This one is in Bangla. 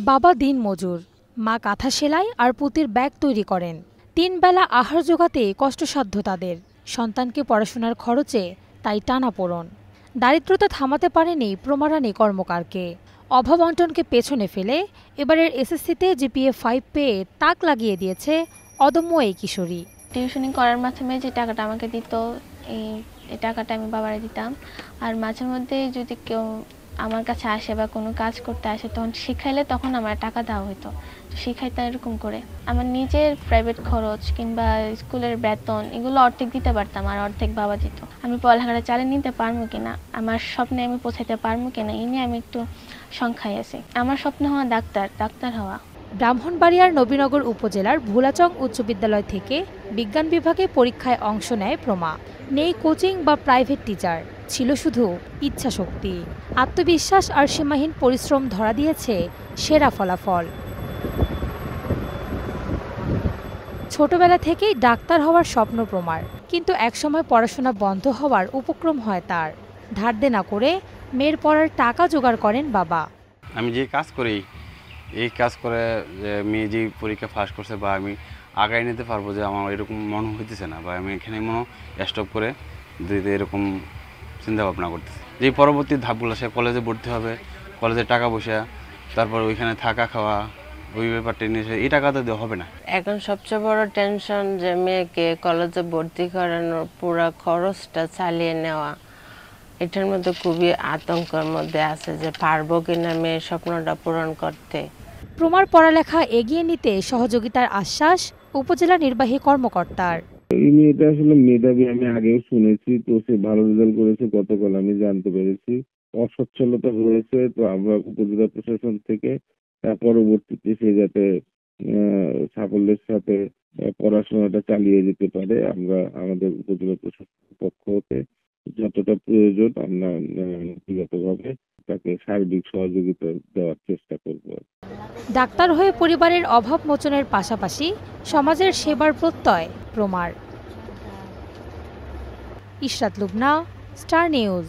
বাবা দিনমজুর, মা কাঁথা সেলাই আর পুঁতির ব্যাগ তৈরি করেন। ৩ বেলা আহার জোগাতে কষ্টসাধ্য তাদের। সন্তানকে পড়াশোনার খরচে তাই টানাপোড়েন। দারিদ্রতা থামাতে পারেনি প্রমারানী কর্মকারকে। অভাব অনটনকে পেছনে ফেলে এবারের এসএসসিতে জিপিএ 5 পেয়ে তাক লাগিয়ে দিয়েছে অদম্য এই কিশোরী। টিউশনি করার মাধ্যমে যে টাকাটা আমাকে দিত, এই টাকাটা আমি বাবারে দিতাম। আর মাঝে মধ্যে যদি কেউ আমার কাছে আসে বা কোনো কাজ করতে আসে, তখন শিখাইলে তখন আমার টাকা দেওয়া হতো। তো শিখাইতে এরকম করে আমার নিজের প্রাইভেট খরচ কিংবা স্কুলের বেতন এগুলো অর্ধেক দিতে পারতাম, আর অর্ধেক বাবা দিত। আমি পড়ালেখাটা চালিয়ে নিতে পারবো কিনা, আমার স্বপ্নে আমি পৌঁছাতে পারবো কিনা, এই নিয়ে আমি একটু সংখ্যায় আছি। আমার স্বপ্ন হওয়া ডাক্তার হওয়া। ব্রাহ্মণবাড়িয়ার নবীনগর উপজেলার ভোলাচং উচ্চ বিদ্যালয় থেকে বিজ্ঞান বিভাগে পরীক্ষায় অংশ নেয় প্রমা। নেই কোচিং বা প্রাইভেট টিচার, ছিল শুধু ইচ্ছাশক্তি, আত্মবিশ্বাস আর সীমাহীন পরিশ্রম ধরা দিয়েছে সেরা ফলাফল। ছোটবেলা থেকেই ডাক্তার হওয়ার স্বপ্ন প্রমার, কিন্তু একসময় পড়াশোনা বন্ধ হওয়ার উপক্রম হয় তার। ধার দেনা করে মেয়ের পড়ার টাকা জোগাড় করেন বাবা। আমি যে কাজ করি, এই কাজ করে যে মেয়ে যে পরীক্ষা পাস করছে বা আমি আগায় নিতে পারবো, যে আমার এরকম মনে হইতেছে না, বা আমি এখানে মনে স্টপ করে দিতে এরকম চিন্তা ভাবনা করতেছি। যে পরবর্তী ধাপগুলো, সে কলেজে ভর্তি হবে, কলেজে টাকা পয়সা, তারপর ওইখানে থাকা খাওয়া, ওই ব্যাপারটা নিয়ে এই টাকা তো দেওয়া হবে না। এখন সবচেয়ে বড় টেনশন যে মেয়েকে কলেজে ভর্তি করানোর পুরো খরচটা চালিয়ে নেওয়া। এটার মধ্যে খুবই আতঙ্কের মধ্যে আছে যে পারবো কিনা মেয়ের স্বপ্নটা পূরণ করতে। প্রমার পড়ালেখা এগিয়ে নিতে সহযোগিতার আশ্বাস উপজেলা নির্বাহী কর্মকর্তার। এই মেয়েটা আসলে মেধাবী, আমি আগেও শুনেছি, তো সে ভালো রেজাল্ট করেছে গতকাল আমি জানতে পেরেছি। অসচ্ছলতা রয়েছে, তো আমরা উপজেলা প্রশাসন থেকে পরবর্তীতে সে যাতে সাফল্যের সাথে পড়াশোনাটা চালিয়ে যেতে পারে, আমরা আমাদের উপজেলা প্রশাসনের পক্ষ হতে যতটা প্রয়োজন আমরা ব্যক্তিগতভাবে তাকে সার্বিক সহযোগিতা দেওয়ার চেষ্টা করব। ডাক্তার হয়ে পরিবারের অভাব মোচনের পাশাপাশি সমাজের সেবার প্রত্যয় প্রমার। Ishrat Lubna, star news.